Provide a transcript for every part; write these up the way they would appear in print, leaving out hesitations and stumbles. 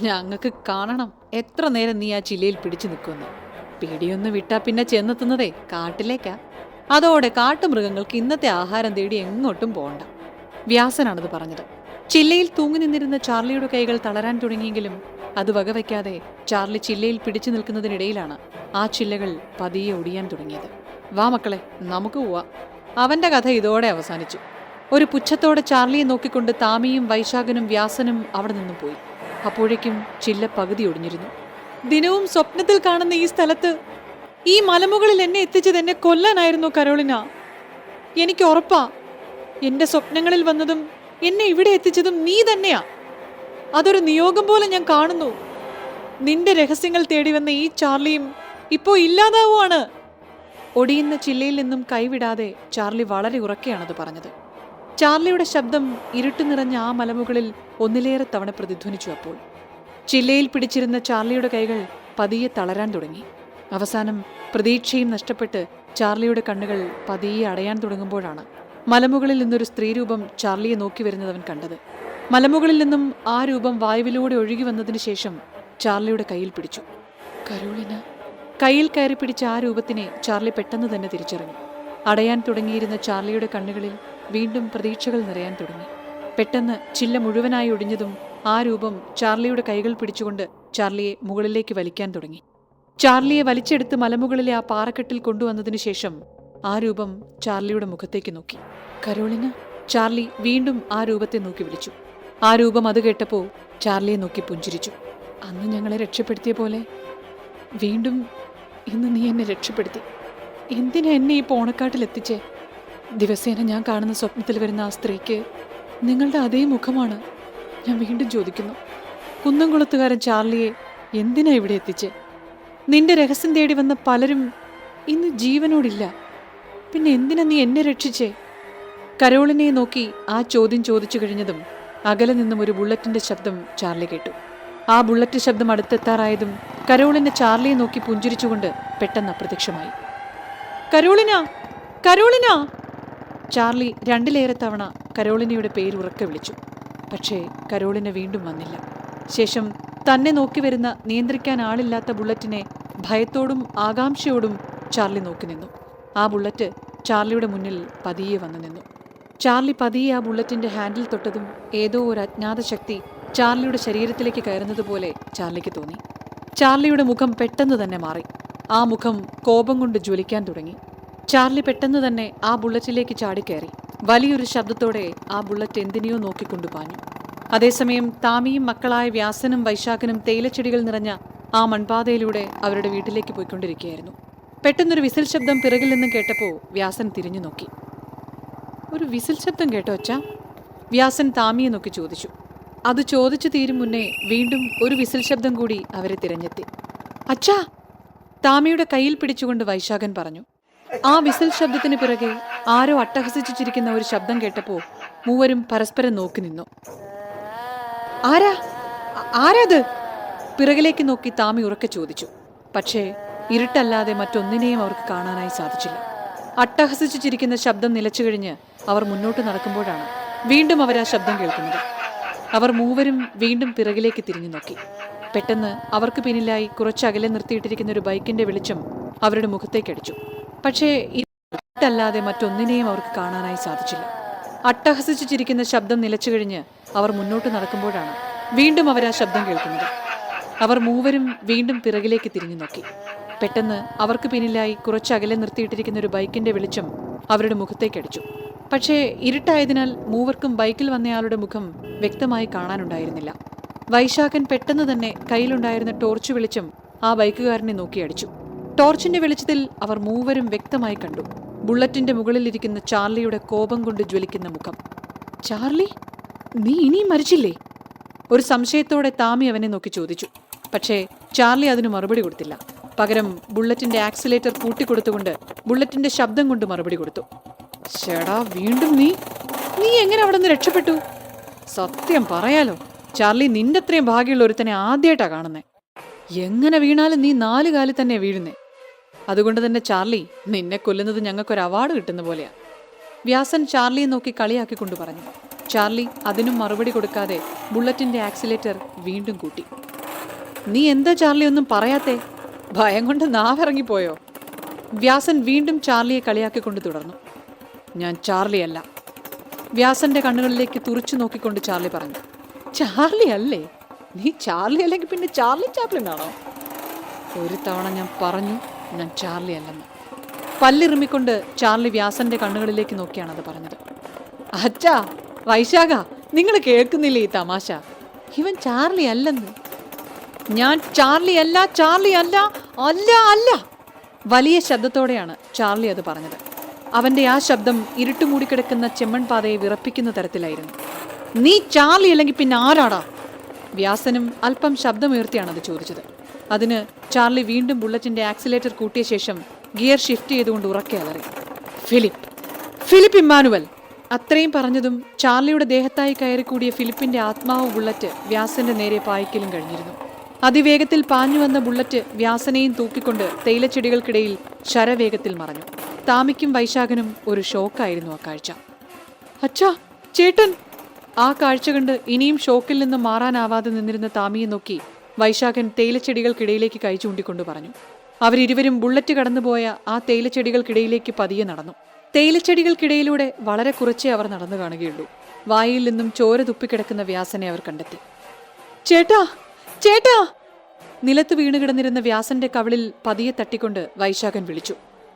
ഞങ്ങൾക്ക് കാണണം എത്ര നേരം നീ ആ ചില്ലയിൽ പിടിച്ചു നിൽക്കുന്നു. പിടിയൊന്ന് വിട്ടാ പിന്നെ ചെന്നെത്തുന്നതേ കാട്ടിലേക്കാ. അതോടെ കാട്ടുമൃഗങ്ങൾക്ക് ഇന്നത്തെ ആഹാരം തേടി എങ്ങോട്ടും പോണ്ട. വ്യാസനാണത് പറഞ്ഞത്. ചില്ലയിൽ തൂങ്ങി നിന്നിരുന്ന ചാർലിയുടെ കൈകൾ തളരാൻ തുടങ്ങിയെങ്കിലും അത് വകവയ്ക്കാതെ ചാർലി ചില്ലയിൽ പിടിച്ചു നിൽക്കുന്നതിനിടയിലാണ് ആ ചില്ലകൾ പതിയെ ഒടിയാൻ തുടങ്ങിയത്. വാ മക്കളെ, നമുക്ക് പോവാ. അവന്റെ കഥ ഇതോടെ അവസാനിച്ചു. ഒരു പുച്ഛത്തോടെ ചാർലിയെ നോക്കിക്കൊണ്ട് താമിയും വൈശാഖനും വ്യാസനും അവിടെ നിന്നും പോയി. അപ്പോഴേക്കും ചില്ല പകുതി ഒടിഞ്ഞിരുന്നു. ദിനവും സ്വപ്നത്തിൽ കാണുന്ന ഈ സ്ഥലത്ത്, ഈ മലമുകളിൽ എന്നെ എത്തിച്ചത് എന്നെ കൊല്ലാനായിരുന്നു കരോളിന. എനിക്ക് ഉറപ്പാ, എന്റെ സ്വപ്നങ്ങളിൽ വന്നതും എന്നെ ഇവിടെ എത്തിച്ചതും നീ തന്നെയാ. അതൊരു നിയോഗം പോലെ ഞാൻ കാണുന്നു. നിന്റെ രഹസ്യങ്ങൾ തേടി വന്ന ഈ ചാർലിയും ഇപ്പോ ഇല്ലാതാവുകയാണ്. ഒടിയുന്ന ചില്ലയിൽ നിന്നും കൈവിടാതെ ചാർലി വളരെ ഉറക്കെയാണത് പറഞ്ഞത്. ചാർലിയുടെ ശബ്ദം ഇരുട്ടു നിറഞ്ഞ ആ മലമുകളിൽ ഒന്നിലേറെ തവണ പ്രതിധ്വനിച്ചു. അപ്പോൾ ചില്ലയിൽ പിടിച്ചിരുന്ന ചാർലിയുടെ കൈകൾ പതിയെ തളരാൻ തുടങ്ങി. അവസാനം പ്രതീക്ഷയും നഷ്ടപ്പെട്ട് ചാർലിയുടെ കണ്ണുകൾ പതിയെ അടയാൻ തുടങ്ങുമ്പോഴാണ് മലമുകളിൽ നിന്നൊരു സ്ത്രീരൂപം ചാർലിയെ നോക്കി വരുന്നതവൻ കണ്ടത്. മലമുകളിൽ നിന്നും ആ രൂപം വായുവിലൂടെ ഒഴുകി വന്നതിന് ശേഷം ചാർലിയുടെ കയ്യിൽ പിടിച്ചു. കരോളിന. കയ്യിൽ കയറി പിടിച്ച ആ രൂപത്തിനെ ചാർലി പെട്ടെന്ന് തന്നെ തിരിച്ചറിഞ്ഞു. അടയാൻ തുടങ്ങിയിരുന്ന ചാർലിയുടെ കണ്ണുകളിൽ വീണ്ടും പ്രതീക്ഷകൾ നിറയാൻ തുടങ്ങി. പെട്ടെന്ന് ചില്ല മുഴുവനായി ഒടിഞ്ഞതും ആ രൂപം ചാർലിയുടെ കൈകൾ പിടിച്ചുകൊണ്ട് ചാർലിയെ മുകളിലേക്ക് വലിക്കാൻ തുടങ്ങി. ചാർലിയെ വലിച്ചെടുത്ത് മലമുകളിലെ ആ പാറക്കെട്ടിൽ കൊണ്ടുവന്നതിന് ശേഷം ആ രൂപം ചാർലിയുടെ മുഖത്തേക്ക് നോക്കി. കരോളിന. ചാർലി വീണ്ടും ആ രൂപത്തെ നോക്കി വിളിച്ചു. ആ രൂപം അത് കേട്ടപ്പോൾ ചാർലിയെ നോക്കി പുഞ്ചിരിച്ചു. അന്ന് ഞങ്ങളെ രക്ഷപ്പെടുത്തിയ പോലെ വീണ്ടും ഇന്ന് നീ എന്നെ രക്ഷപ്പെടുത്തി. എന്തിനാ എന്നെ ഈ പോണക്കാട്ടിലെത്തിച്ചേ? ദിവസേന ഞാൻ കാണുന്ന സ്വപ്നത്തിൽ വരുന്ന ആ സ്ത്രീക്ക് നിങ്ങളുടെ അതേ മുഖമാണ്. ഞാൻ വീണ്ടും ചോദിക്കുന്നു, കുന്നംകുളത്തുകാരൻ ചാർലിയെ എന്തിനാ ഇവിടെ എത്തിച്ചേ? നിന്റെ രഹസ്യം തേടി വന്ന പലരും ഇന്ന് ജീവനോടില്ല. പിന്നെ എന്തിനാ നീ എന്നെ രക്ഷിച്ചേ? കരോളിനെ നോക്കി ആ ചോദ്യം ചോദിച്ചു കഴിഞ്ഞതും അകലെ നിന്നും ഒരു ബുള്ളറ്റിന്റെ ശബ്ദം ചാർലി കേട്ടു. ആ ബുള്ളറ്റ് ശബ്ദം അടുത്തെത്താറായതും കരോളിനെ ചാർലിയെ നോക്കി പുഞ്ചിരിച്ചുകൊണ്ട് പെട്ടെന്ന് അപ്രത്യക്ഷമായി. Karolina, Karolina! ചാർലി രണ്ടിലേറെ തവണ കരോളിനയുടെ പേര് ഉറക്കെ വിളിച്ചു. പക്ഷേ കരോളിന വീണ്ടും വന്നില്ല. ശേഷം തന്നെ നോക്കി വരുന്ന നിയന്ത്രിക്കാൻ ആളില്ലാത്ത ബുള്ളറ്റിനെ ഭയത്തോടും ആകാംക്ഷയോടും ചാർലി നോക്കി നിന്നു. ആ ബുള്ളറ്റ് ചാർലിയുടെ മുന്നിൽ പതിയെ വന്നു നിന്നു. ചാർലി പതിയെ ആ ബുള്ളറ്റിന്റെ ഹാൻഡിൽ തൊട്ടതും ഏതോ ഒരു അജ്ഞാത ശക്തി ചാർലിയുടെ ശരീരത്തിലേക്ക് കയറുന്നത് പോലെ ചാർലിക്ക് തോന്നി. ചാർലിയുടെ മുഖം പെട്ടെന്ന് തന്നെ മാറി. ആ മുഖം കോപം കൊണ്ട് ജ്വലിക്കാൻ തുടങ്ങി. ചാർലി പെട്ടെന്ന് തന്നെ ആ ബുള്ളറ്റിലേക്ക് ചാടിക്കയറി. വലിയൊരു ശബ്ദത്തോടെ ആ ബുള്ളറ്റ് എന്തിനെയോ നോക്കിക്കൊണ്ടു പാഞ്ഞു. അതേസമയം താമിയും മക്കളായ വ്യാസനും വൈശാഖനും തേയിലച്ചെടികൾ നിറഞ്ഞ ആ മൺപാതയിലൂടെ അവരുടെ വീട്ടിലേക്ക് പോയിക്കൊണ്ടിരിക്കുകയായിരുന്നു. പെട്ടെന്നൊരു വിസിൽ ശബ്ദം പിറകിൽ നിന്നും കേട്ടപ്പോൾ വ്യാസൻ തിരിഞ്ഞു നോക്കി. ഒരു വിസിൽ ശബ്ദം കേട്ടോ അച്ഛാ? വ്യാസൻ താമിയെ നോക്കി ചോദിച്ചു. അത് ചോദിച്ചു തീരും മുന്നേ വീണ്ടും ഒരു വിസിൽ ശബ്ദം കൂടി അവരെ തിരഞ്ഞെത്തി. അച്ഛാ! താമിയുടെ കയ്യിൽ പിടിച്ചുകൊണ്ട് വൈശാഖൻ പറഞ്ഞു. ആ വിസിൽ ശബ്ദത്തിന് പിറകെ ആരോ അട്ടഹസിച്ചു ചിരിക്കുന്ന ഒരു ശബ്ദം കേട്ടപ്പോൾ മൂവരും പരസ്പരം നോക്കി നിന്നു. ആരാ? ആരാത്? പിറകിലേക്ക് നോക്കി താമി ഉറക്കെ ചോദിച്ചു. പക്ഷേ ഇരുട്ടല്ലാതെ മറ്റൊന്നിനെയും അവർക്ക് കാണാനായി സാധിച്ചില്ല. അട്ടഹസിച്ചു ചിരിക്കുന്ന ശബ്ദം നിലച്ചു കഴിഞ്ഞ് അവർ മുന്നോട്ട് നടക്കുമ്പോഴാണ് വീണ്ടും അവർ ആ ശബ്ദം കേൾക്കുന്നത്. അവർ മൂവരും വീണ്ടും പിറകിലേക്ക് തിരിഞ്ഞു നോക്കി. പെട്ടെന്ന് അവർക്ക് പിന്നിലായി കുറച്ചകലെ നിർത്തിയിട്ടിരിക്കുന്ന ഒരു ബൈക്കിന്റെ വെളിച്ചം അവരുടെ മുഖത്തേക്കടിച്ചു. പക്ഷേ ഇരുട്ടല്ലാതെ മറ്റൊന്നിനെയും അവർക്ക് കാണാനായി സാധിച്ചില്ല. അട്ടഹസിച്ചു ചിരിക്കുന്ന ശബ്ദം നിലച്ചു കഴിഞ്ഞ് അവർ മുന്നോട്ട് നടക്കുമ്പോഴാണ് വീണ്ടും അവർ ആ ശബ്ദം കേൾക്കുന്നത്. അവർ മൂവരും വീണ്ടും പിറകിലേക്ക് തിരിഞ്ഞു നോക്കി. പെട്ടെന്ന് അവർക്ക് പിന്നിലായി കുറച്ചകലെ നിർത്തിയിട്ടിരിക്കുന്ന ഒരു ബൈക്കിന്റെ വെളിച്ചം അവരുടെ മുഖത്തേക്കടിച്ചു. പക്ഷേ ഇരുട്ടായതിനാൽ മൂവർക്കും ബൈക്കിൽ വന്നയാളുടെ മുഖം വ്യക്തമായി കാണാനുണ്ടായിരുന്നില്ല. വൈശാഖൻ പെട്ടെന്ന് തന്നെ കയ്യിലുണ്ടായിരുന്ന ടോർച്ച് വെളിച്ചം ആ ബൈക്കുകാരനെ നോക്കിയടിച്ചു. ടോർച്ചിന്റെ വെളിച്ചത്തിൽ അവർ മൂവരും വ്യക്തമായി കണ്ടു ബുള്ളറ്റിന്റെ മുകളിലിരിക്കുന്ന ചാർലിയുടെ കോപം കൊണ്ട് ജ്വലിക്കുന്ന മുഖം. ചാർലി, നീ ഇനിയും മരിച്ചില്ലേ? ഒരു സംശയത്തോടെ താമി അവനെ നോക്കി ചോദിച്ചു. പക്ഷേ ചാർലി അതിന് മറുപടി കൊടുത്തില്ല. പകരം ബുള്ളറ്റിന്റെ ആക്സിലേറ്റർ കൂട്ടിക്കൊടുത്തുകൊണ്ട് ബുള്ളറ്റിന്റെ ശബ്ദം കൊണ്ട് മറുപടി കൊടുത്തു. ചേടാ, വീണ്ടും നീ എങ്ങനെ അവിടെ നിന്ന് രക്ഷപ്പെട്ടു? സത്യം പറയാലോ ചാർലി, നിന്റെ അത്രയും ഭാഗ്യമുള്ള ഒരുത്തനെ ആദ്യമായിട്ടാ കാണുന്നേ. എങ്ങനെ വീണാലും നീ 4 കാലിൽ തന്നെ വീഴുന്നേ. അതുകൊണ്ട് തന്നെ ചാർലി, നിന്നെ കൊല്ലുന്നത് ഞങ്ങൾക്കൊരു അവാർഡ് കിട്ടുന്ന പോലെയാ. വ്യാസൻ ചാർലിയെ നോക്കി കളിയാക്കിക്കൊണ്ടു പറഞ്ഞു. ചാർലി അതിനും മറുപടി കൊടുക്കാതെ ബുള്ളറ്റിന്റെ ആക്സിലേറ്റർ വീണ്ടും കൂട്ടി. നീ എന്താ ചാർലി ഒന്നും പറയാത്തേ? ഭയം കൊണ്ട് നാവിറങ്ങിപ്പോയോ? വ്യാസൻ വീണ്ടും ചാർലിയെ കളിയാക്കിക്കൊണ്ട് തുടർന്നു. ഞാൻ ചാർലി അല്ല. വ്യാസന്റെ കണ്ണുകളിലേക്ക് തുറിച്ചു നോക്കിക്കൊണ്ട് ചാർലി പറഞ്ഞു. ചാർലി അല്ലേ? നീ ചാർലി അല്ലെങ്കിൽ പിന്നെ ചാർലി ചാപ്ലിനാണോ? ഒരു തവണ ഞാൻ പറഞ്ഞു ഞാൻ ചാർലി അല്ലെന്ന്. പല്ലിറുമിക്കൊണ്ട് ചാർലി വ്യാസന്റെ കണ്ണുകളിലേക്ക് നോക്കിയാണ് അത് പറഞ്ഞത്. അച്ഛാ, വൈശാഖ, നിങ്ങൾ കേൾക്കുന്നില്ലേ ഈ തമാശ? ഇവൻ ചാർലി അല്ലെന്ന്. ഞാൻ ചാർലി അല്ല, ചാർലി അല്ല, അല്ല അല്ല. വലിയ ശബ്ദത്തോടെയാണ് ചാർലി അത് പറഞ്ഞത്. അവന്റെ ആ ശബ്ദം ഇരുട്ടുമൂടിക്കിടക്കുന്ന ചെമ്മൺപാതയെ വിറപ്പിക്കുന്ന തരത്തിലായിരുന്നു. നീ ചാർലി അല്ലെങ്കിൽ പിന്നെ ആരാടാ? വ്യാസനും അല്പം ശബ്ദമുയർത്തിയാണ് അത് ചോദിച്ചത്. അതിന് ചാർലി വീണ്ടും ബുള്ളറ്റിന്റെ ആക്സിലേറ്റർ കൂട്ടിയ ശേഷം ഗിയർ ഷിഫ്റ്റ് ചെയ്തുകൊണ്ട് ഉറക്കെ അലറി. Philip Emmanuel. അത്രയും പറഞ്ഞതും ചാർലിയുടെ ദേഹത്തായി കയറിക്കൂടിയ ഫിലിപ്പിന്റെ ആത്മാവ് ബുള്ളറ്റ് വ്യാസന്റെ നേരെ പായിക്കലും കഴിഞ്ഞിരുന്നു. അതിവേഗത്തിൽ പാഞ്ഞു വന്ന ബുള്ളറ്റ് വ്യാസനെയും തൂക്കിക്കൊണ്ട് തേയിലച്ചെടികൾക്കിടയിൽ ശരവേഗത്തിൽ മറഞ്ഞു. താമിക്കും വൈശാഖനും ഒരു ഷോക്കായിരുന്നു ആ കാഴ്ച. അച്ഛാ, ചേട്ടൻ! ആ കാഴ്ച കണ്ട് ഇനിയും ഷോക്കിൽ നിന്ന് മാറാനാവാതെ നിന്നിരുന്ന താമിയെ നോക്കി വൈശാഖൻ തേയിലച്ചെടികൾക്കിടയിലേക്ക് കൈ ചൂണ്ടിക്കൊണ്ട് പറഞ്ഞു. അവരിരുവരും ബുള്ളറ്റ് കടന്നുപോയ ആ തേയിലച്ചെടികൾക്കിടയിലേക്ക് പതിയെ നടന്നു. തേയിലച്ചെടികൾക്കിടയിലൂടെ വളരെ കുറച്ചേ അവർ നടന്നു കാണുകയുള്ളൂ. വായിൽ നിന്നും ചോര തുപ്പിക്കിടക്കുന്ന വ്യാസനെ അവർ കണ്ടെത്തി. ചേട്ടാ, ചേട്ടാ! നിലത്ത് വീണുകിടന്നിരുന്ന വ്യാസന്റെ കവിളിൽ പതിയെ തട്ടിക്കൊണ്ട് വൈശാഖൻ വിളിച്ചു.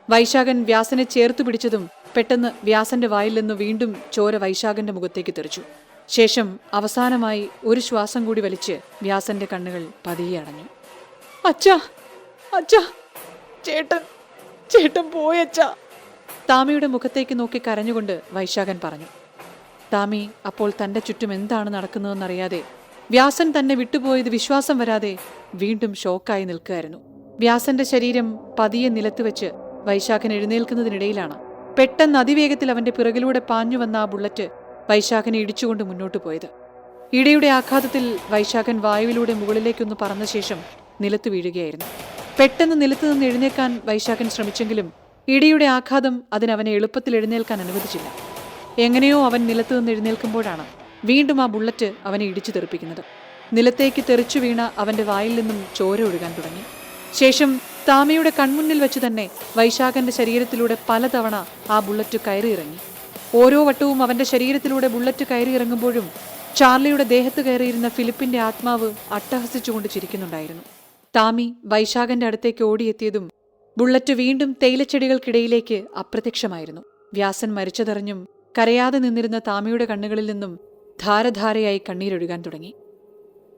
വൈശാഖൻ വ്യാസനെ ചേർത്തു പിടിച്ചതും പെട്ടെന്ന് വ്യാസന്റെ വായിൽ നിന്ന് വീണ്ടും ചോര വൈശാഖന്റെ മുഖത്തേക്ക് തെറിച്ചു. ശേഷം അവസാനമായി ഒരു ശ്വാസം കൂടി വലിച്ച് വ്യാസന്റെ കണ്ണുകൾ പതിയെ അടഞ്ഞു. അച്ഛാ, അച്ഛാ, ചേട്ടൻ പോയച്ഛാ! താമിയുടെ മുഖത്തേക്ക് നോക്കി കരഞ്ഞുകൊണ്ട് വൈശാഖൻ പറഞ്ഞു. താമി അപ്പോൾ തന്റെ ചുറ്റും എന്താണ് നടക്കുന്നതെന്നറിയാതെ, വ്യാസൻ തന്നെ വിട്ടുപോയത് വിശ്വാസം വരാതെ വീണ്ടും ഷോക്കായി നിൽക്കുകയായിരുന്നു. വ്യാസന്റെ ശരീരം പതിയെ നിലത്ത് വെച്ച് വൈശാഖൻ എഴുന്നേൽക്കുന്നതിനിടയിലാണ് പെട്ടെന്ന് അതിവേഗത്തിൽ അവന്റെ പിറകിലൂടെ പാഞ്ഞു വന്ന ആ ബുള്ളറ്റ് വൈശാഖനെ ഇടിച്ചുകൊണ്ട് മുന്നോട്ട് പോയത്. ഇടയുടെ ആഘാതത്തിൽ വൈശാഖൻ വായുവിലൂടെ മുകളിലേക്കൊന്ന് പറന്ന ശേഷം നിലത്ത് വീഴുകയായിരുന്നു. പെട്ടെന്ന് നിലത്ത് നിന്ന് എഴുന്നേൽക്കാൻ വൈശാഖൻ ശ്രമിച്ചെങ്കിലും ഇടിയുടെ ആഘാതം അതിനവനെ എളുപ്പത്തിൽ എഴുന്നേൽക്കാൻ അനുവദിച്ചില്ല. എങ്ങനെയോ അവൻ നിലത്ത് നിന്ന് എഴുന്നേൽക്കുമ്പോഴാണ് വീണ്ടും ആ ബുള്ളറ്റ് അവനെ ഇടിച്ചു തെറിപ്പിക്കുന്നത്. നിലത്തേക്ക് തെറിച്ചു വീണ അവന്റെ വായിൽ നിന്നും ചോര ഒഴുകാൻ തുടങ്ങി. ശേഷം താമയുടെ കൺമുന്നിൽ വെച്ച് തന്നെ വൈശാഖന്റെ ശരീരത്തിലൂടെ പലതവണ ആ ബുള്ളറ്റ് കയറിയിറങ്ങി. ഓരോ വട്ടവും അവന്റെ ശരീരത്തിലൂടെ ബുള്ളറ്റ് കയറിയിറങ്ങുമ്പോഴും ചാർലിയുടെ ദേഹത്ത് കയറിയിരുന്ന ഫിലിപ്പിന്റെ ആത്മാവ് അട്ടഹസിച്ചുകൊണ്ട് ചിരിക്കുന്നുണ്ടായിരുന്നു. താമി വൈശാഖന്റെ അടുത്തേക്ക് ഓടിയെത്തിയതും ബുള്ളറ്റ് വീണ്ടും തേയിലച്ചെടികൾക്കിടയിലേക്ക് അപ്രത്യക്ഷമായിരുന്നു. വ്യാസൻ മരിച്ചതറിഞ്ഞും കരയാതെ നിന്നിരുന്ന താമിയുടെ കണ്ണുകളിൽ നിന്നും ധാരധാരയായി കണ്ണീരൊഴുകാൻ തുടങ്ങി.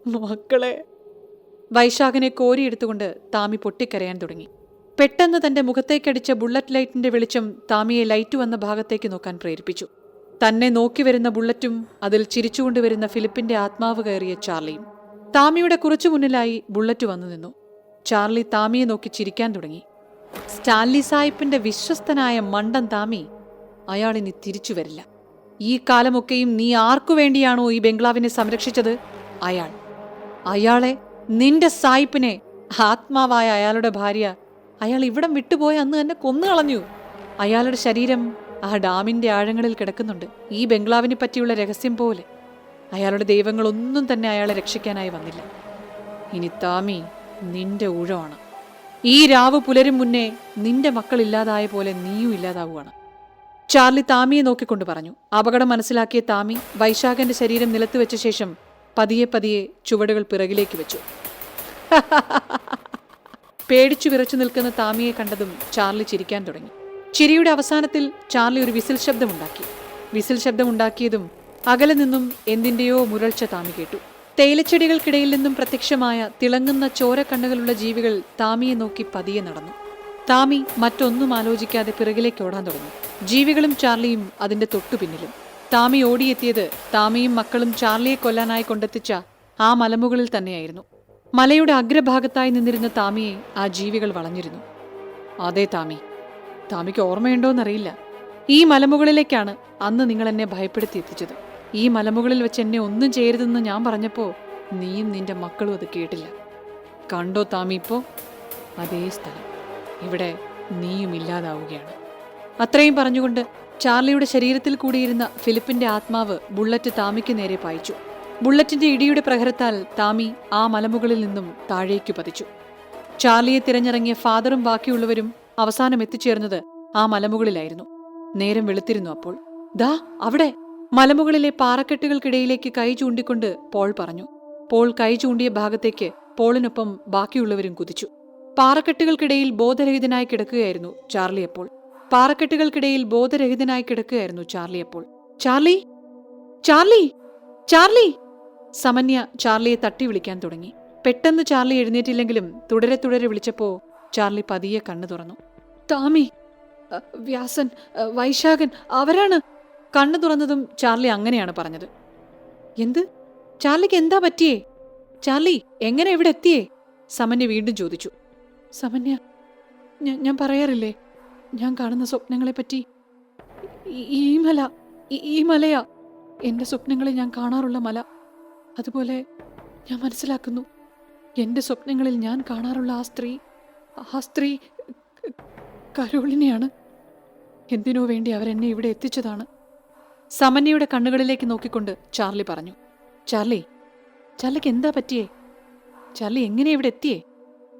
മക്കളെ! വൈശാഖനെ കോരിയെടുത്തുകൊണ്ട് താമി പൊട്ടിക്കരയാൻ തുടങ്ങി. പെട്ടെന്ന് തന്റെ മുഖത്തേക്കടിച്ച ബുള്ളറ്റ് ലൈറ്റിന്റെ വെളിച്ചം താമിയെ ലൈറ്റ് വന്ന ഭാഗത്തേക്ക് നോക്കാൻ പ്രേരിപ്പിച്ചു. തന്നെ നോക്കി വരുന്ന ബുള്ളറ്റും അതിൽ ചിരിച്ചുകൊണ്ടുവരുന്ന ഫിലിപ്പിന്റെ ആത്മാവ് കയറിയ ചാർലിയും. താമിയുടെ കുറച്ചു മുന്നിലായി ബുള്ളറ്റ് വന്നു നിന്നു. ചാർലി താമിയെ നോക്കി ചിരിക്കാൻ തുടങ്ങി. സ്റ്റാൻലി സായിപ്പിന്റെ വിശ്വസ്തനായ മണ്ടൻ താമി, അയാളിനി തിരിച്ചു വരില്ല. ഈ കാലമൊക്കെയും നീ ആർക്കു വേണ്ടിയാണോ ഈ ബംഗ്ലാവിനെ സംരക്ഷിച്ചത്? അയാളെ, നിന്റെ സായിപ്പിനെ, ആത്മാവായ അയാളുടെ ഭാര്യ, അയാൾ ഇവിടം വിട്ടുപോയ അന്ന് തന്നെ കൊന്നുകളഞ്ഞു. അയാളുടെ ശരീരം ആ ഡാമിന്റെ ആഴങ്ങളിൽ കിടക്കുന്നുണ്ട്, ഈ ബംഗ്ലാവിനെ പറ്റിയുള്ള രഹസ്യം പോലെ. അയാളുടെ ദൈവങ്ങളൊന്നും തന്നെ അയാളെ രക്ഷിക്കാനായി വന്നില്ല. ഇനി താമി നിന്റെ ഊഴമാണ്. ഈ രാവ് പുലരും മുന്നേ നിന്റെ മക്കൾ ഇല്ലാതായ പോലെ നീയും ഇല്ലാതാവുകയാണ്. ചാർലി താമിയെ നോക്കിക്കൊണ്ട് പറഞ്ഞു. അപകടം മനസ്സിലാക്കിയ താമി വൈശാഖന്റെ ശരീരം നിലത്ത് വെച്ച ശേഷം പതിയെ പതിയെ ചുവടുകൾ പിറകിലേക്ക് വെച്ചു. പേടിച്ചു വിറച്ചു നിൽക്കുന്ന താമിയെ കണ്ടതും ചാർലി ചിരിക്കാൻ തുടങ്ങി. ചിരിയുടെ അവസാനത്തിൽ ചാർലി ഒരു വിസിൽ ശബ്ദമുണ്ടാക്കി. വിസിൽ ശബ്ദമുണ്ടാക്കിയതും അകലെ നിന്നും എന്തിന്റെയോ മുരൾച്ച താമി കേട്ടു. തേയിലച്ചെടികൾക്കിടയിൽ നിന്നും പ്രത്യക്ഷമായ തിളങ്ങുന്ന ചോരക്കണ്ണുകളുള്ള ജീവികൾ താമിയെ നോക്കി പതിയെ നടന്നു. താമി മറ്റൊന്നും ആലോചിക്കാതെ പിറകിലേക്ക് ഓടാൻ തുടങ്ങി. ജീവികളും ചാർലിയും അതിന്റെ തൊട്ടു പിന്നിലും. താമി ഓടിയെത്തിയത് താമിയും മക്കളും ചാർലിയെ കൊല്ലാനായി കൊണ്ടെത്തിച്ച ആ മലമുകളിൽ തന്നെയായിരുന്നു. മലയുടെ അഗ്രഭാഗത്തായി നിന്നിരുന്ന താമിയെ ആ ജീവികൾ വളഞ്ഞിരുന്നു. അതെ താമിക്ക് ഓർമ്മയുണ്ടോന്നറിയില്ല. ഈ മലമുകളിലേക്കാണ് അന്ന് നിങ്ങൾ എന്നെ ഭയപ്പെടുത്തി എത്തിച്ചത്. ഈ മലമുകളിൽ വെച്ച് എന്നെ ഒന്നും ചെയ്യരുതെന്ന് ഞാൻ പറഞ്ഞപ്പോൾ നീയും നിന്റെ മക്കളും അത് കേട്ടില്ല. കണ്ടോ താമി, ഇപ്പോ അതേ സ്ഥലം ഇവിടെ നീയും ഇല്ലാതാവുകയാണ്. അത്രയും പറഞ്ഞുകൊണ്ട് ചാർലിയുടെ ശരീരത്തിൽ കൂടിയിരുന്ന ഫിലിപ്പിന്റെ ആത്മാവ് ബുള്ളറ്റ് താമിക്ക് നേരെ പായിച്ചു. ബുള്ളറ്റിന്റെ ഇടിയുടെ പ്രഹരത്താൽ താമി ആ മലമുകളിൽ നിന്നും താഴേക്കു പതിച്ചു. ചാർലിയെ തിരഞ്ഞിറങ്ങിയ ഫാദറും ബാക്കിയുള്ളവരും അവസാനം എത്തിച്ചേർന്നത് ആ മലമുകളിലായിരുന്നു. നേരം വെളുത്തിരുന്നു അപ്പോൾ. ദാ അവിടെ! മലമുകളിലെ പാറക്കെട്ടുകൾക്കിടയിലേക്ക് കൈ ചൂണ്ടിക്കൊണ്ട് പോൾ പറഞ്ഞു. പോൾ കൈ ചൂണ്ടിയ ഭാഗത്തേക്ക് പോളിനൊപ്പം ബാക്കിയുള്ളവരും കുതിച്ചു. പാറക്കെട്ടുകൾക്കിടയിൽ ബോധരഹിതനായി കിടക്കുകയായിരുന്നു ചാർലി അപ്പോൾ. Charlie, Charlie, Charlie! സമന്യ ചാർലിയെ തട്ടി വിളിക്കാൻ തുടങ്ങി. പെട്ടെന്ന് ചാർലി എഴുന്നേറ്റില്ലെങ്കിലും തുടരെ തുടരെ വിളിച്ചപ്പോ ചാർലി പതിയെ കണ്ണു തുറന്നു. താമി, വ്യാസൻ, വൈശാഖൻ, അവരാണ്. കണ്ണു തുറന്നതും ചാർലി അങ്ങനെയാണ് പറഞ്ഞത്. എന്ത്? ചാർലിക്ക് എന്താ പറ്റിയേ? ചാർലി എങ്ങനെ ഇവിടെ എത്തിയേ? സമന്യ വീണ്ടും ചോദിച്ചു. സമന്യ, ഞാൻ പറയാറില്ലേ, ഞാൻ കാണുന്ന സ്വപ്നങ്ങളെപ്പറ്റി. ഈ മലയാ എന്റെ സ്വപ്നങ്ങളിൽ ഞാൻ കാണാറുള്ള മല. അതുപോലെ ഞാൻ മനസ്സിലാക്കുന്നു, എന്റെ സ്വപ്നങ്ങളിൽ ഞാൻ കാണാറുള്ള ആ സ്ത്രീ കരോളിനെയാണ്. എന്തിനോ വേണ്ടി അവരെന്നെ ഇവിടെ എത്തിച്ചതാണ്. സമന്യയുടെ കണ്ണുകളിലേക്ക് നോക്കിക്കൊണ്ട് ചാർലി പറഞ്ഞു. ചാർലിക്ക് എന്താ പറ്റിയേ? ചാർലി എങ്ങനെ ഇവിടെ എത്തിയേ?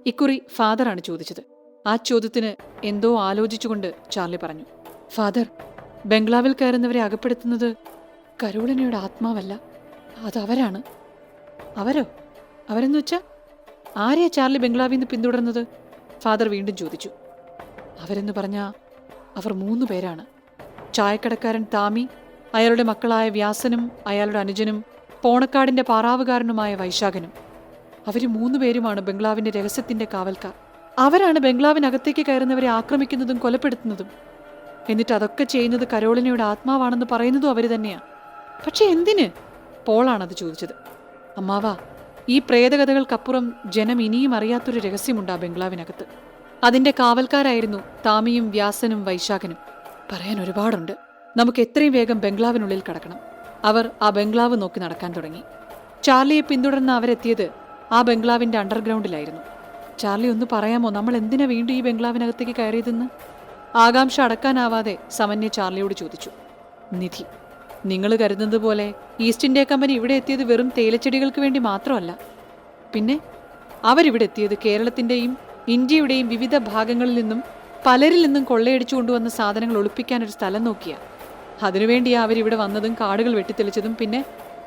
ഇക്കുറി ഫാദറാണ് ചോദിച്ചത്. ആ ചോദ്യത്തിന് എന്തോ ആലോചിച്ചുകൊണ്ട് ചാർലി പറഞ്ഞു. ഫാദർ, ബംഗ്ലാവിൽ കയറുന്നവരെ അകപ്പെടുത്തുന്നത് കരോളിനയുടെ ആത്മാവല്ല, അതവരാണ്. അവരെന്ന് വെച്ചാ ആരെയാ ചാർലി ബംഗ്ലാവിൽ നിന്ന് പിന്തുടർന്നത്? ഫാദർ വീണ്ടും ചോദിച്ചു. അവരെന്ന് പറഞ്ഞാ അവർ 3 പേരാണ്. ചായക്കടക്കാരൻ താമി, അയാളുടെ മക്കളായ വ്യാസനും അയാളുടെ അനുജനും പോണക്കാടിന്റെ പാറാവുകാരനുമായ വൈശാഖനും. അവര് 3 പേരുമാണ് ബംഗ്ലാവിന്റെ രഹസ്യത്തിന്റെ കാവൽക്കാർ. അവരാണ് ബംഗ്ലാവിനകത്തേക്ക് കയറുന്നവരെ ആക്രമിക്കുന്നതും കൊലപ്പെടുത്തുന്നതും. എന്നിട്ട് അതൊക്കെ ചെയ്യുന്നത് കരോളിനയുടെ ആത്മാവാണെന്ന് പറയുന്നതും അവര് തന്നെയാ. പക്ഷെ എന്തിന്? പോളാണത് ചോദിച്ചത്. അമ്മാവാ, ഈ പ്രേതകഥകൾക്കപ്പുറം ജനം ഇനിയും അറിയാത്തൊരു രഹസ്യമുണ്ട് ആ ബംഗ്ലാവിനകത്ത്. അതിന്റെ കാവൽക്കാരായിരുന്നു താമിയും വ്യാസനും വൈശാഖനും. പറയാൻ ഒരുപാടുണ്ട്. നമുക്ക് എത്രയും വേഗം ബംഗ്ലാവിനുള്ളിൽ കടക്കണം. അവർ ആ ബംഗ്ലാവ് നോക്കി നടക്കാൻ തുടങ്ങി. ചാർലിയെ പിന്തുടർന്ന് അവരെത്തിയത് ആ ബംഗ്ലാവിന്റെ അണ്ടർഗ്രൗണ്ടിലായിരുന്നു. ചാർലി, ഒന്ന് പറയാമോ, നമ്മൾ എന്തിനാ വീണ്ടും ഈ ബംഗ്ലാവിനകത്തേക്ക് കയറിയതെന്ന്? ആകാംക്ഷ അടക്കാനാവാതെ സമന്യ ചാർലിയോട് ചോദിച്ചു. നിധി, നിങ്ങൾ കരുതുന്നത് പോലെ ഈസ്റ്റ് ഇന്ത്യ കമ്പനി ഇവിടെ എത്തിയത് വെറും തേയിലച്ചെടികൾക്ക് വേണ്ടി മാത്രമല്ല. പിന്നെ അവരിവിടെ എത്തിയത് കേരളത്തിന്റെയും ഇന്ത്യയുടെയും വിവിധ ഭാഗങ്ങളിൽ നിന്നും പലരിൽ നിന്നും കൊള്ളയടിച്ചു കൊണ്ടുവന്ന സാധനങ്ങൾ ഒളിപ്പിക്കാനൊരു സ്ഥലം നോക്കിയ. അതിനുവേണ്ടിയാ അവരിവിടെ വന്നതും കാടുകൾ വെട്ടിത്തെളിച്ചതും പിന്നെ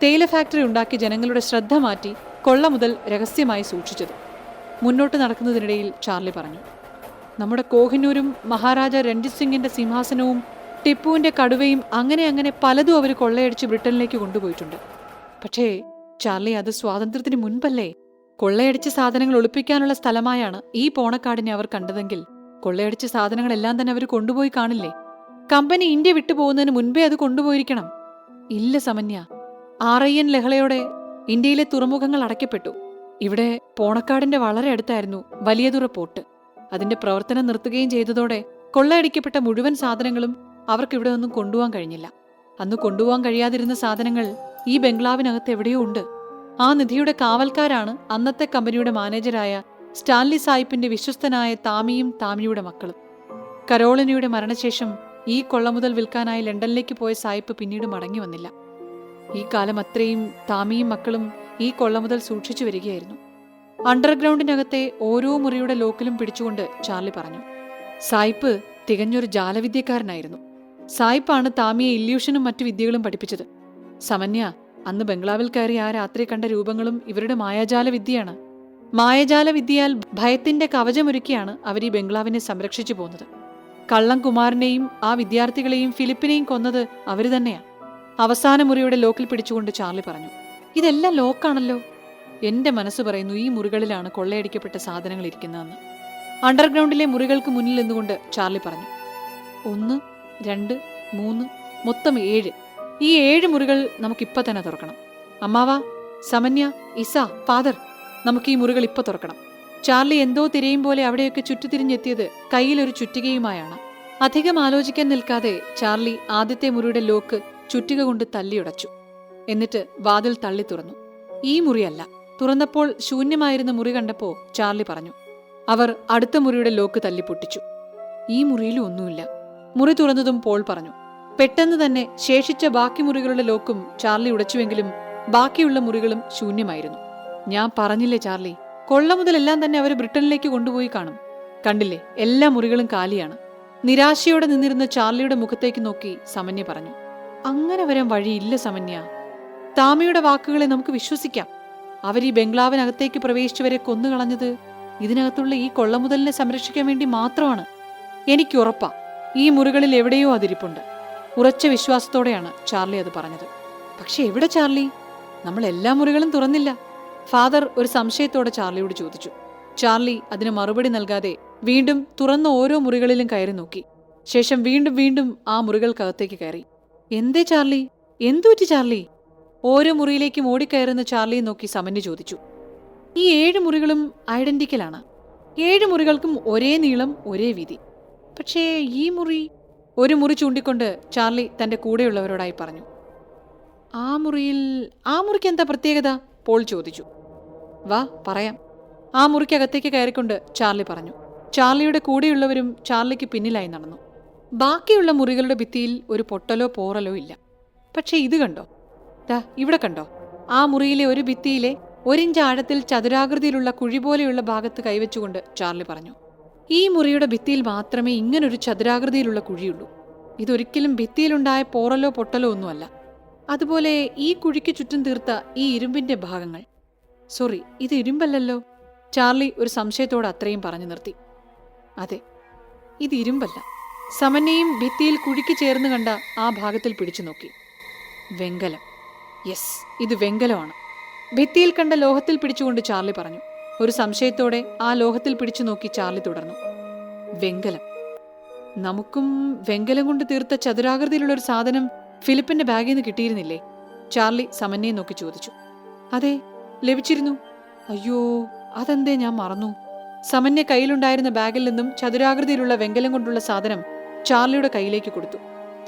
തേയില ഫാക്ടറി ഉണ്ടാക്കി ജനങ്ങളുടെ ശ്രദ്ധ മാറ്റി കൊള്ള മുതൽ രഹസ്യമായി സൂക്ഷിച്ചത്. മുന്നോട്ട് നടക്കുന്നതിനിടയിൽ ചാർലി പറഞ്ഞു. നമ്മുടെ കോഹിനൂരും മഹാരാജ രഞ്ജിത് സിംഗിന്റെ സിംഹാസനവും ടിപ്പുവിന്റെ കടുവയും അങ്ങനെ പലതും അവർ കൊള്ളയടിച്ച് ബ്രിട്ടനിലേക്ക് കൊണ്ടുപോയിട്ടുണ്ട്. പക്ഷേ ചാർലി, അത് സ്വാതന്ത്ര്യത്തിന് മുൻപല്ലേ? കൊള്ളയടിച്ച സാധനങ്ങൾ ഒളിപ്പിക്കാനുള്ള സ്ഥലമായാണ് ഈ പോണക്കാടിനെ അവർ കണ്ടതെങ്കിൽ കൊള്ളയടിച്ച സാധനങ്ങളെല്ലാം തന്നെ അവർ കൊണ്ടുപോയി കാണില്ലേ? കമ്പനി ഇന്ത്യ വിട്ടുപോകുന്നതിന് മുൻപേ അത് കൊണ്ടുപോയിരിക്കണം. ഇല്ല സമന്യ, RIN ലഹളയോടെ ഇന്ത്യയിലെ തുറമുഖങ്ങൾ അടയ്ക്കപ്പെട്ടു. ഇവിടെ പോണക്കാടിന്റെ വളരെ അടുത്തായിരുന്നു വലിയതുറ പോർട്ട്. അതിന്റെ പ്രവർത്തനം നിർത്തുകയും ചെയ്തതോടെ കൊള്ളയടിക്കപ്പെട്ട മുഴുവൻ സാധനങ്ങളും അവർക്കിവിടെ ഒന്നും കൊണ്ടുപോകാൻ കഴിഞ്ഞില്ല. അന്ന് കൊണ്ടുപോകാൻ കഴിയാതിരുന്ന സാധനങ്ങൾ ഈ ബംഗ്ലാവിനകത്ത് എവിടെയോ ഉണ്ട്. ആ നിധിയുടെ കാവൽക്കാരാണ് അന്നത്തെ കമ്പനിയുടെ മാനേജരായ സ്റ്റാൻലി സായിപ്പിന്റെ വിശ്വസ്തനായ താമിയും താമിയുടെ മക്കളും. കരോളിനയുടെ മരണശേഷം ഈ കൊള്ളമുതൽ വിൽക്കാനായി ലണ്ടനിലേക്ക് പോയ സായിപ്പ് പിന്നീട് മടങ്ങി വന്നില്ല. ഈ കാലം അത്രയും താമിയും മക്കളും ഈ കൊള്ളമുതൽ സൂക്ഷിച്ചു വരികയായിരുന്നു. അണ്ടർഗ്രൗണ്ടിനകത്തെ ഓരോ മുറിയുടെ ലോക്കിലും പിടിച്ചുകൊണ്ട് ചാർലി പറഞ്ഞു. സായിപ്പ് തികഞ്ഞൊരു ജാലവിദ്യക്കാരനായിരുന്നു. സായിപ്പാണ് താമിയെ ഇല്യൂഷനും മറ്റു വിദ്യകളും പഠിപ്പിച്ചത്. സമന്യ, അന്ന് ബംഗ്ലാവിൽ കയറി ആ രാത്രി കണ്ട രൂപങ്ങളും ഇവരുടെ മായാജാല വിദ്യയാണ്. മായാജാല വിദ്യയാൽ ഭയത്തിന്റെ കവചമൊരുക്കിയാണ് അവർ ഈ ബംഗ്ലാവിനെ സംരക്ഷിച്ചു പോകുന്നത്. കള്ളം കുമാരനെയും ആ വിദ്യാർത്ഥികളെയും ഫിലിപ്പിനെയും കൊന്നത് അവര് തന്നെയാ. അവസാന മുറിയുടെ ലോക്കിൽ പിടിച്ചുകൊണ്ട് ചാർലി പറഞ്ഞു. ഇതെല്ലാം ലോക്കാണല്ലോ. എന്റെ മനസ്സ് പറയുന്നു ഈ മുറികളിലാണ് കൊള്ളയടിക്കപ്പെട്ട സാധനങ്ങൾ ഇരിക്കുന്നതെന്ന്. അണ്ടർഗ്രൗണ്ടിലെ മുറികൾക്ക് മുന്നിൽ നിന്നുകൊണ്ട് ചാർലി പറഞ്ഞു. 1, 2, 3, മൊത്തം 7. ഈ 7 മുറികൾ നമുക്കിപ്പോൾ തന്നെ തുറക്കണം. അമ്മാവ, സമന്യ, ഇസ, ഫാദർ, നമുക്ക് ഈ മുറികൾ ഇപ്പോൾ തുറക്കണം. ചാർലി എന്തോ തിരയും പോലെ അവിടെയൊക്കെ ചുറ്റുതിരിഞ്ഞെത്തിയത് കയ്യിലൊരു ചുറ്റികയുമായാണ്. അധികം ആലോചിക്കാൻ നിൽക്കാതെ ചാർലി ആദ്യത്തെ മുറിയുടെ ലോക്ക് ചുറ്റിക കൊണ്ട് തല്ലിയുടച്ചു. എന്നിട്ട് വാതിൽ തള്ളി തുറന്നു. ഈ മുറിയല്ല. തുറന്നപ്പോൾ ശൂന്യമായിരുന്ന മുറി കണ്ടപ്പോൾ ചാർലി പറഞ്ഞു. അവർ അടുത്ത മുറിയുടെ ലോക്ക് തല്ലിപ്പൊട്ടിച്ചു. ഈ മുറിയിലും ഒന്നുമില്ല. മുറി തുറന്നതും പോൾ പറഞ്ഞു. പെട്ടെന്ന് തന്നെ ശേഷിച്ച ബാക്കി മുറികളുടെ ലോക്കും ചാർലി ഉടച്ചുവെങ്കിലും ബാക്കിയുള്ള മുറികളും ശൂന്യമായിരുന്നു. ഞാൻ പറഞ്ഞില്ലേ ചാർലി, കൊള്ള മുതലെല്ലാം തന്നെ അവർ ബ്രിട്ടനിലേക്ക് കൊണ്ടുപോയി കാണും. കണ്ടില്ലേ, എല്ലാ മുറികളും കാലിയാണ്. നിരാശയോടെ നിന്നിരുന്ന ചാർലിയുടെ മുഖത്തേക്ക് നോക്കി സമന്യ പറഞ്ഞു. അങ്ങനെ വരാൻ വഴിയില്ല സമന്യ. താമയുടെ വാക്കുകളെ നമുക്ക് വിശ്വസിക്കാം. അവർ ഈ ബംഗ്ലാവിനകത്തേക്ക് പ്രവേശിച്ചവരെ കൊന്നുകളഞ്ഞത് ഇതിനകത്തുള്ള ഈ കൊള്ളമുതലിനെ സംരക്ഷിക്കാൻ വേണ്ടി മാത്രമാണ്. എനിക്കുറപ്പാ ഈ മുറികളിൽ എവിടെയോ അതിരിപ്പുണ്ട്. ഉറച്ച വിശ്വാസത്തോടെയാണ് ചാർലി അത് പറഞ്ഞത്. പക്ഷെ എവിടെ ചാർലി? നമ്മൾ എല്ലാ മുറികളും തുറന്നില്ല. ഫാദർ ഒരു സംശയത്തോടെ ചാർലിയോട് ചോദിച്ചു. ചാർലി അതിന് മറുപടി നൽകാതെ വീണ്ടും തുറന്ന ഓരോ മുറികളിലും കയറി നോക്കി. ശേഷം വീണ്ടും വീണ്ടും ആ മുറികൾക്കകത്തേക്ക് കയറി. എന്തേ ചാർലി, എന്തുപറ്റി ചാർലി? ഓരോ മുറിയിലേക്കും ഓടിക്കയറുന്ന ചാർലിയെ നോക്കി സമന്യ ചോദിച്ചു. ഈ 7 മുറികളും ഐഡന്റിക്കലാണ്. 7 മുറികൾക്കും ഒരേ നീളം, ഒരേ വീതി. പക്ഷേ ഈ മുറി, ഒരു മുറി ചൂണ്ടിക്കൊണ്ട് ചാർലി തന്റെ കൂടെയുള്ളവരോടായി പറഞ്ഞു. ആ മുറിക്ക് എന്താ പ്രത്യേകത? പോൾ ചോദിച്ചു. വാ പറയാം. ആ മുറിക്കകത്തേക്ക് കയറിക്കൊണ്ട് ചാർലി പറഞ്ഞു. ചാർലിയുടെ കൂടെയുള്ളവരും ചാർലിക്ക് പിന്നിലായി നടന്നു. ബാക്കിയുള്ള മുറികളുടെ ഭിത്തിയിൽ ഒരു പൊട്ടലോ പോറലോ ഇല്ല. പക്ഷെ ഇത് കണ്ടോ, ദാ ഇവിടെ കണ്ടോ? ആ മുറിയിലെ ഒരു ഭിത്തിയിലെ 1 ഇഞ്ച് ആഴത്തിൽ ചതുരാകൃതിയിലുള്ള കുഴി പോലെയുള്ള ഭാഗത്ത് കൈവച്ചുകൊണ്ട് ചാർലി പറഞ്ഞു. ഈ മുറിയുടെ ഭിത്തിയിൽ മാത്രമേ ഇങ്ങനൊരു ചതുരാകൃതിയിലുള്ള കുഴിയുള്ളൂ. ഇതൊരിക്കലും ഭിത്തിയിലുണ്ടായ പോറലോ പൊട്ടലോ ഒന്നുമല്ല. അതുപോലെ ഈ കുഴിക്ക് ചുറ്റും തീർത്ത ഈ ഇരുമ്പിന്റെ ഭാഗങ്ങൾ, സോറി, ഇത് ഇരുമ്പല്ലല്ലോ. ചാർലി ഒരു സംശയത്തോടെ അത്രയും പറഞ്ഞു നിർത്തി. അതെ, ഇത് ഇരുമ്പല്ല. സമന്യയും ഭിത്തിയിൽ കുഴിക്ക് ചേർന്ന് കണ്ട ആ ഭാഗത്തിൽ പിടിച്ചു നോക്കി. വെങ്കലം. യെസ്, ഇത് വെങ്കലമാണ്. ഭിത്തിയിൽ കണ്ട ലോഹത്തിൽ പിടിച്ചുകൊണ്ട് ചാർലി പറഞ്ഞു. ഒരു സംശയത്തോടെ ആ ലോഹത്തിൽ പിടിച്ചു നോക്കി ചാർലി തുടർന്നു. വെങ്കലം. നമുക്കും വെങ്കലം കൊണ്ട് തീർത്ത ചതുരാകൃതിയിലുള്ള ഒരു സാധനം ഫിലിപ്പിന്റെ ബാഗിൽ നിന്ന് കിട്ടിയിരുന്നില്ലേ? ചാർലി സമന്യയെ നോക്കി ചോദിച്ചു. അതെ, ലഭിച്ചിരുന്നു. അയ്യോ, അതെന്തേ ഞാൻ മറന്നു. സമന്യ കയ്യിലുണ്ടായിരുന്ന ബാഗിൽ നിന്നും ചതുരാകൃതിയിലുള്ള വെങ്കലം കൊണ്ടുള്ള സാധനം ചാർലിയുടെ കയ്യിലേക്ക് കൊടുത്തു.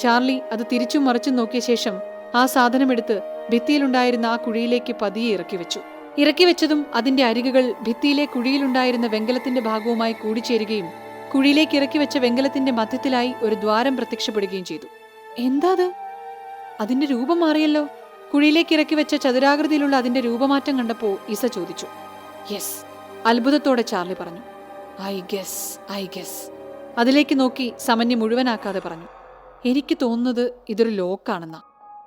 ചാർലി അത് തിരിച്ചും മറിച്ചും നോക്കിയ ശേഷം ആ സാധനം എടുത്ത് ഭിത്തിയിലുണ്ടായിരുന്ന ആ കുഴിയിലേക്ക് പതിയെ ഇറക്കി വെച്ചതും അതിന്റെ അരികുകൾ ഭിത്തിയിലെ കുഴിയിലുണ്ടായിരുന്ന വെങ്കലത്തിന്റെ ഭാഗവുമായി കൂടിച്ചേരുകയും കുഴിയിലേക്ക് ഇറക്കി വെച്ച വെങ്കലത്തിന്റെ മധ്യത്തിലായി ഒരു ദ്വാരം പ്രത്യക്ഷപ്പെടുകയും ചെയ്തു. എന്താ അത്? അതിന്റെ രൂപം മാറിയല്ലോ. കുഴിയിലേക്ക് ഇറക്കി വെച്ച ചതുരാകൃതിയിലുള്ള അതിന്റെ രൂപമാറ്റം കണ്ടപ്പോ ഇസ ചോദിച്ചു. യെസ്, അത്ഭുതത്തോടെ ചാർലി പറഞ്ഞു. I guess. അതിലേക്ക് നോക്കി സമന്യ മുഴുവനാക്കാതെ പറഞ്ഞു. എനിക്ക് തോന്നുന്നത് ഇതൊരു ലോക്കാണെന്നാ.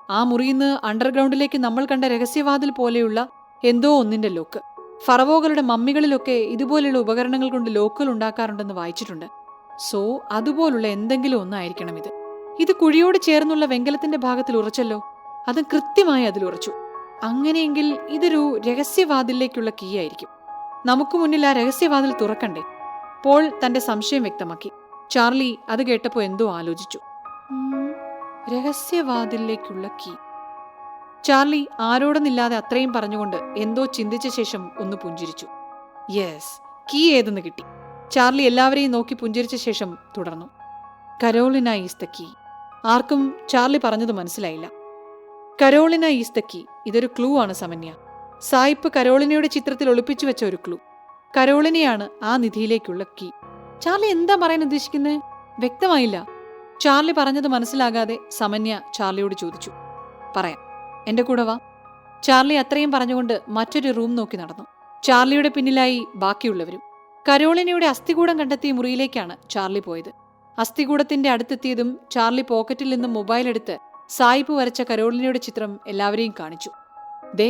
ആ മുറിയിന്ന് അണ്ടർഗ്രൗണ്ടിലേക്ക് നമ്മൾ കണ്ട രഹസ്യവാതിൽ പോലെയുള്ള എന്തോ ഒന്നിന്റെ ലോക്ക്. ഫറവോകളുടെ മമ്മികളിലൊക്കെ ഇതുപോലെയുള്ള ഉപകരണങ്ങൾ കൊണ്ട് ലോക്കുകൾ ഉണ്ടാക്കാറുണ്ടെന്ന് വായിച്ചിട്ടുണ്ട്. സോ അതുപോലുള്ള എന്തെങ്കിലും ഒന്നായിരിക്കണം ഇത്. ഇത് കുഴിയോട് ചേർന്നുള്ള വെങ്കലത്തിന്റെ ഭാഗത്തിൽ ഉറച്ചല്ലോ. അത് കൃത്യമായി അതിലുറച്ചു. അങ്ങനെയെങ്കിൽ ഇതൊരു രഹസ്യവാതിലേക്കുള്ള കീ ആയിരിക്കും. നമുക്ക് മുന്നിൽ ആ രഹസ്യവാതിൽ തുറക്കണ്ടേ? പോൾ തന്റെ സംശയം വ്യക്തമാക്കി. ചാർലി അത് കേട്ടപ്പോൾ എന്തോ ആലോചിച്ചു. രഹസ്യവാതിലേക്കുള്ള കീ. ചാർലി ആരോടൊന്നില്ലാതെ അത്രയും പറഞ്ഞുകൊണ്ട് എന്തോ ചിന്തിച്ച ശേഷം ഒന്ന് പുഞ്ചിരിച്ചു. യെസ്, കീ ഏതെന്ന് കിട്ടി. ചാർലി എല്ലാവരെയും നോക്കി പുഞ്ചിരിച്ച ശേഷം തുടർന്നു. Carolina is the key. ആർക്കും ചാർലി പറഞ്ഞത് മനസ്സിലായില്ല. Carolina is the key. ഇതൊരു ക്ലൂ ആണ് സമന്യ. സായിപ്പ് കരോളിനയുടെ ചിത്രത്തിൽ ഒളിപ്പിച്ചു വെച്ച ഒരു ക്ലൂ. കരോളിനെയാണ് ആ നിധിയിലേക്കുള്ള കീ. ചാർലി എന്താ പറയാൻ ഉദ്ദേശിക്കുന്നത്? വ്യക്തമായില്ല. ചാർലി പറഞ്ഞത് മനസ്സിലാകാതെ സമന്യ ചാർലിയോട് ചോദിച്ചു. പറയാം, എന്റെ കൂടെ വാ. ചാർലി അത്രയും പറഞ്ഞുകൊണ്ട് മറ്റൊരു റൂം നോക്കി നടന്നു. ചാർലിയുടെ പിന്നിലായി ബാക്കിയുള്ളവരും. കരോളിനയുടെ അസ്ഥികൂടം കണ്ടെത്തിയ മുറിയിലേക്കാണ് ചാർലി പോയത്. അസ്ഥികൂടത്തിന്റെ അടുത്തെത്തിയതും ചാർലി പോക്കറ്റിൽ നിന്നും മൊബൈൽ എടുത്ത് സായിപ്പ് വരച്ച കരോളിനയുടെ ചിത്രം എല്ലാവരെയും കാണിച്ചു. ദേ,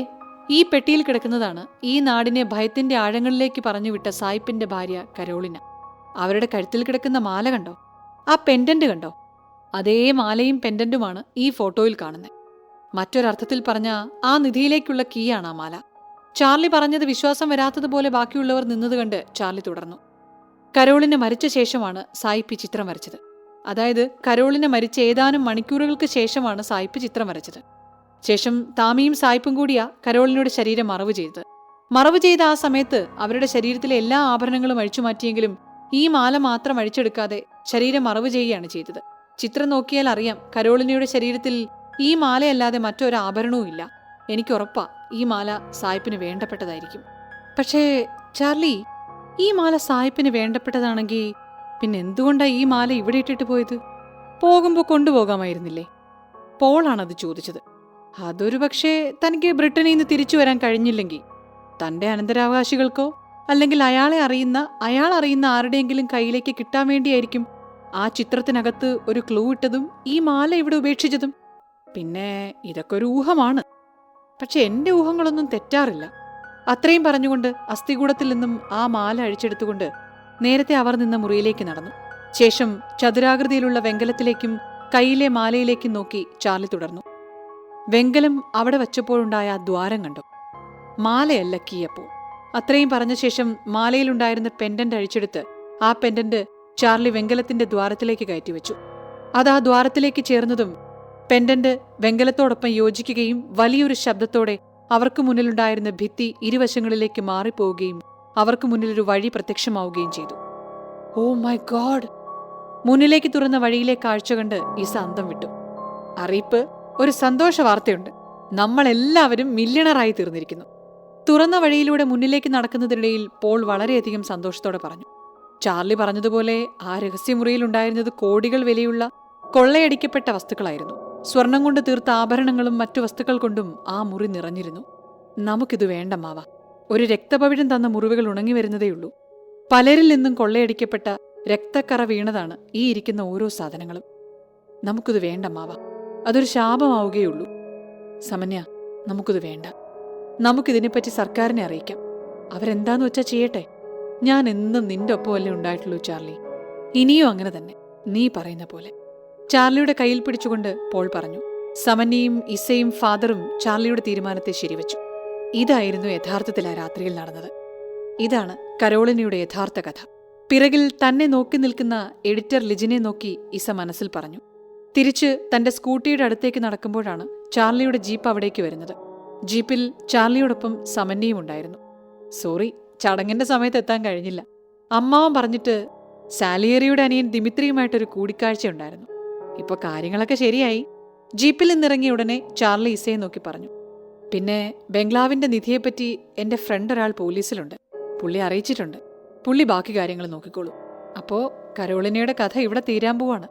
ഈ പെട്ടിയിൽ കിടക്കുന്നതാണ് ഈ നാടിനെ ഭയത്തിന്റെ ആഴങ്ങളിലേക്ക് പറഞ്ഞുവിട്ട സായിപ്പിന്റെ ഭാര്യ കരോളിന. അവരുടെ കഴുത്തിൽ കിടക്കുന്ന മാല കണ്ടോ? ആ പെൻഡന്റ് കണ്ടോ? അതേ മാലയും പെൻഡന്റുമാണ് ഈ ഫോട്ടോയിൽ കാണുന്നത്. മറ്റൊരർത്ഥത്തിൽ പറഞ്ഞ ആ നിധിയിലേക്കുള്ള കീയാണ് ആ മാല. ചാർലി പറഞ്ഞത് വിശ്വാസം വരാത്തതുപോലെ ബാക്കിയുള്ളവർ നിന്നത് കണ്ട് ചാർലി തുടർന്നു. കരോളിന മരിച്ച ശേഷമാണ് സായിപ്പ് ചിത്രം വരച്ചത്. അതായത് കരോളിന മരിച്ച ഏതാനും മണിക്കൂറുകൾക്ക് ശേഷമാണ് സായിപ്പ് ചിത്രം വരച്ചത്. ശേഷം താമിയും സായിപ്പും കൂടിയാ കരോളിനയുടെ ശരീരം മറവ് ചെയ്തത്. മറവ് ചെയ്ത ആ സമയത്ത് അവരുടെ ശരീരത്തിലെ എല്ലാ ആഭരണങ്ങളും അഴിച്ചുമാറ്റിയെങ്കിലും ഈ മാല മാത്രം അഴിച്ചെടുക്കാതെ ശരീരം മറവ് ചെയ്യുകയാണ് ചെയ്തത്. ചിത്രം നോക്കിയാൽ അറിയാം, കരോളിനയുടെ ശരീരത്തിൽ ഈ മാലയല്ലാതെ മറ്റൊരു ആഭരണവും ഇല്ല. എനിക്കുറപ്പാ ഈ മാല സായിപ്പിന് വേണ്ടപ്പെട്ടതായിരിക്കും. പക്ഷേ ചാർലി, ഈ മാല സായിപ്പിന് വേണ്ടപ്പെട്ടതാണെങ്കിൽ പിന്നെ എന്തുകൊണ്ടാ ഈ മാല ഇവിടെ ഇട്ടിട്ട് പോയത്? പോകുമ്പോൾ കൊണ്ടുപോകാമായിരുന്നില്ലേ? പോളാണത് ചോദിച്ചത്. അതൊരു പക്ഷേ തനിക്ക് ബ്രിട്ടനിൽ നിന്ന് തിരിച്ചു വരാൻ കഴിഞ്ഞില്ലെങ്കിൽ തന്റെ അനന്തരാവകാശികൾക്കോ അല്ലെങ്കിൽ അയാൾ അറിയുന്ന ആരുടെയെങ്കിലും കയ്യിലേക്ക് കിട്ടാൻ വേണ്ടിയായിരിക്കും ആ ചിത്രത്തിനകത്ത് ഒരു ക്ലൂ ഇട്ടതും ഈ മാല ഇവിടെ ഉപേക്ഷിച്ചതും. പിന്നെ ഇതൊക്കെ ഒരു ഊഹമാണ്, പക്ഷെ എന്റെ ഊഹങ്ങളൊന്നും തെറ്റാറില്ല. അത്രയും പറഞ്ഞുകൊണ്ട് അസ്ഥികൂടത്തിൽ നിന്നും ആ മാല അഴിച്ചെടുത്തുകൊണ്ട് നേരത്തെ അവർ നിന്ന മുറിയിലേക്ക് നടന്നു. ശേഷം ചതുരാകൃതിയിലുള്ള വെങ്കലത്തിലേക്കും കയ്യിലെ മാലയിലേക്കും നോക്കി ചാർലി തുടർന്നു. വെങ്കലം അവിടെ വച്ചപ്പോഴുണ്ടായ ആ ദ്വാരം കണ്ടു. മാലയല്ല കീയപ്പോ. അത്രയും പറഞ്ഞ ശേഷം മാലയിലുണ്ടായിരുന്ന പെൻഡന്റ് അഴിച്ചെടുത്ത് ആ പെൻഡന്റ് ചാർലി വെങ്കലത്തിന്റെ ദ്വാരത്തിലേക്ക് കയറ്റിവെച്ചു. അത് ആ ദ്വാരത്തിലേക്ക് ചേർന്നതും പെൻഡന്റ് വെങ്കലത്തോടൊപ്പം യോജിക്കുകയും വലിയൊരു ശബ്ദത്തോടെ അവർക്ക് മുന്നിലുണ്ടായിരുന്ന ഭിത്തി ഇരുവശങ്ങളിലേക്ക് മാറിപ്പോവുകയും അവർക്ക് മുന്നിലൊരു വഴി പ്രത്യക്ഷമാവുകയും ചെയ്തു. Oh my god! മുന്നിലേക്ക് തുറന്ന വഴിയിലെ കാഴ്ച കണ്ട് ഇസ അന്തം വിട്ടു. അറിയിപ്പ്, ഒരു സന്തോഷ വാർത്തയുണ്ട്. നമ്മളെല്ലാവരും മില്യണറായി തീർന്നിരിക്കുന്നു. തുറന്ന വഴിയിലൂടെ മുന്നിലേക്ക് നടക്കുന്നതിനിടയിൽ പോൾ വളരെയധികം സന്തോഷത്തോടെ പറഞ്ഞു. ചാർലി പറഞ്ഞതുപോലെ ആ രഹസ്യമുറിയിലുണ്ടായിരുന്നത് കോടികൾ വിലയുള്ള കൊള്ളയടിക്കപ്പെട്ട വസ്തുക്കളായിരുന്നു. സ്വർണം കൊണ്ട് തീർത്ത ആഭരണങ്ങളും മറ്റു വസ്തുക്കൾ കൊണ്ടും ആ മുറി നിറഞ്ഞിരുന്നു. നമുക്കിത് വേണ്ട മാവ. ഒരു രക്തപവിഴം തന്ന മുറിവുകൾ ഉണങ്ങി വരുന്നതേയുള്ളൂ. പലരിൽ നിന്നും കൊള്ളയടിക്കപ്പെട്ട രക്തക്കറ വീണതാണ് ഈ ഇരിക്കുന്ന ഓരോ സാധനങ്ങളും. നമുക്കിത് വേണ്ട മാവ. അതൊരു ശാപമാവുകയുള്ളൂ. സമന്യ, നമുക്കിത് വേണ്ട. നമുക്കിതിനെപ്പറ്റി സർക്കാരിനെ അറിയിക്കാം. അവരെന്താന്ന് വെച്ചാ ചെയ്യട്ടെ. ഞാൻ എന്നും നിന്റെ ഒപ്പമല്ലേ ഉണ്ടായിട്ടുള്ളൂ ചാർലി. ഇനിയും അങ്ങനെ തന്നെ, നീ പറയുന്ന പോലെ. ചാർലിയുടെ കയ്യിൽ പിടിച്ചുകൊണ്ട് പോൾ പറഞ്ഞു. സമന്യയും ഇസയും ഫാദറും ചാർലിയുടെ തീരുമാനത്തെ ശരിവച്ചു. ഇതായിരുന്നു യഥാർത്ഥത്തിൽ ആ രാത്രിയിൽ നടന്നത്. ഇതാണ് കരോളിനയുടെ യഥാർത്ഥ കഥ. പിറകിൽ തന്നെ നോക്കി നിൽക്കുന്ന എഡിറ്റർ ലിജിനെ നോക്കി ഇസ മനസ്സിൽ പറഞ്ഞു. തിരിച്ച് തന്റെ സ്കൂട്ടിയുടെ അടുത്തേക്ക് നടക്കുമ്പോഴാണ് ചാർലിയുടെ ജീപ്പ് അവിടേക്ക് വരുന്നത്. ജീപ്പിൽ ചാർലിയോടൊപ്പം സമന്യയും ഉണ്ടായിരുന്നു. സോറി, ചടങ്ങിന്റെ സമയത്ത് എത്താൻ കഴിഞ്ഞില്ല. അമ്മാവൻ പറഞ്ഞിട്ട് സാലിയറിയുടെ അനിയൻ ദിമിത്രിയുമായിട്ടൊരു കൂടിക്കാഴ്ച ഉണ്ടായിരുന്നു. ഇപ്പൊ കാര്യങ്ങളൊക്കെ ശരിയായി. ജീപ്പിൽ നിന്നിറങ്ങിയ ഉടനെ ചാർലി ഇസയെ നോക്കി പറഞ്ഞു. പിന്നെ ബംഗ്ലാവിന്റെ നിധിയെപ്പറ്റി എന്റെ ഫ്രണ്ട് ഒരാൾ പോലീസിലുണ്ട്. പുള്ളി അറിയിച്ചിട്ടുണ്ട്. പുള്ളി ബാക്കി കാര്യങ്ങൾ നോക്കിക്കോളൂ. അപ്പോ കരോളിനയുടെ കഥ ഇവിടെ തീരാൻ പോവാണ്.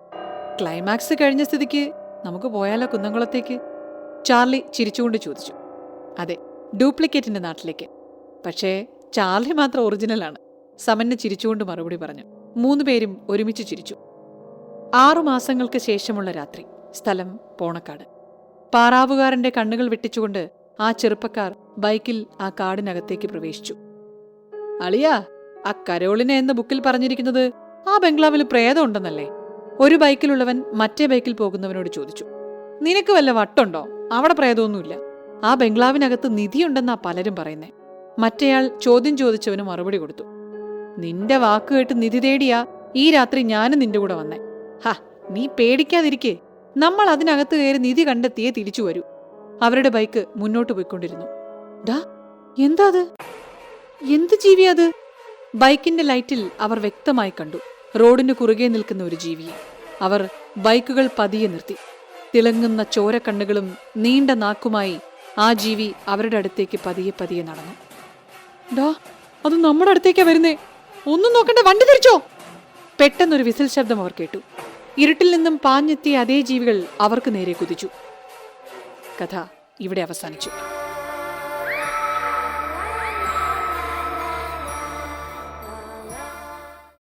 ക്ലൈമാക്സ് കഴിഞ്ഞ സ്ഥിതിക്ക് നമുക്ക് പോയാലോ കുന്നംകുളത്തേക്ക്? ചാർലി ചിരിച്ചുകൊണ്ട് ചോദിച്ചു. അതെ, ഡ്യൂപ്ലിക്കേറ്റിന്റെ നാട്ടിലേക്ക്. പക്ഷേ ചാർലി മാത്രം ഒറിജിനലാണ്. സമന്യ ചിരിച്ചുകൊണ്ട് മറുപടി പറഞ്ഞു. 3 പേരും ഒരുമിച്ച് ചിരിച്ചു. 6 മാസങ്ങൾക്ക് ശേഷമുള്ള രാത്രി. സ്ഥലം പോണക്കാട്. പാറാവുകാരന്റെ കണ്ണുകൾ വെട്ടിച്ചുകൊണ്ട് ആ ചെറുപ്പക്കാർ ബൈക്കിൽ ആ കാടിനകത്തേക്ക് പ്രവേശിച്ചു. അളിയാ, ആ കരോളിനെ എന്ന ബുക്കിൽ പറഞ്ഞിരിക്കുന്നത് ആ ബംഗ്ലാവിൽ പ്രേതം ഉണ്ടെന്നല്ലേ? ഒരു ബൈക്കിലുള്ളവൻ മറ്റേ ബൈക്കിൽ പോകുന്നവനോട് ചോദിച്ചു. നിനക്ക് വല്ല വട്ടുണ്ടോ? അവിടെ പ്രേതമൊന്നുമില്ല. ആ ബംഗ്ലാവിനകത്ത് നിധിയുണ്ടെന്നാ പലരും പറയുന്നേ. മറ്റേയാൾ ചോദ്യം ചോദിച്ചവന് മറുപടി കൊടുത്തു. നിന്റെ വാക്ക് കേട്ട് നിധി തേടിയാ ഈ രാത്രി ഞാനും നിന്റെ കൂടെ വന്നേ. ഹാ, നീ പേടിക്കാതിരിക്കേ. നമ്മൾ അതിനകത്ത് കയറി നിധി കണ്ടെത്തിയേ തിരിച്ചു വരൂ. അവരുടെ ബൈക്ക് മുന്നോട്ട് പോയിക്കൊണ്ടിരുന്നു. ഡാ, എന്താ അത്? എന്ത് ജീവിയത്? ബൈക്കിന്റെ ലൈറ്റിൽ അവർ വ്യക്തമായി കണ്ടു. റോഡിന് കുറുകെ നിൽക്കുന്ന ഒരു ജീവിയെ. അവർ ബൈക്കുകൾ പതിയെ നിർത്തി. തിളങ്ങുന്ന ചോരക്കണ്ണുകളും നീണ്ട നാക്കുമായി ആ ജീവി അവരുടെ അടുത്തേക്ക് പതിയെ പതിയെ നടന്നു. ഡാ, അത് നമ്മുടെ അടുത്തേക്കാ വരുന്നേ. ഒന്നും നോക്കണ്ട, വണ്ടി തിരിച്ചോ! പെട്ടെന്നൊരു വിസിൽ ശബ്ദം അവർ കേട്ടു. ഇരുട്ടിൽ നിന്നും പാഞ്ഞെത്തിയ അതേ ജീവികൾ അവർക്ക് നേരെ കുതിച്ചു. കഥ ഇവിടെ അവസാനിച്ചു.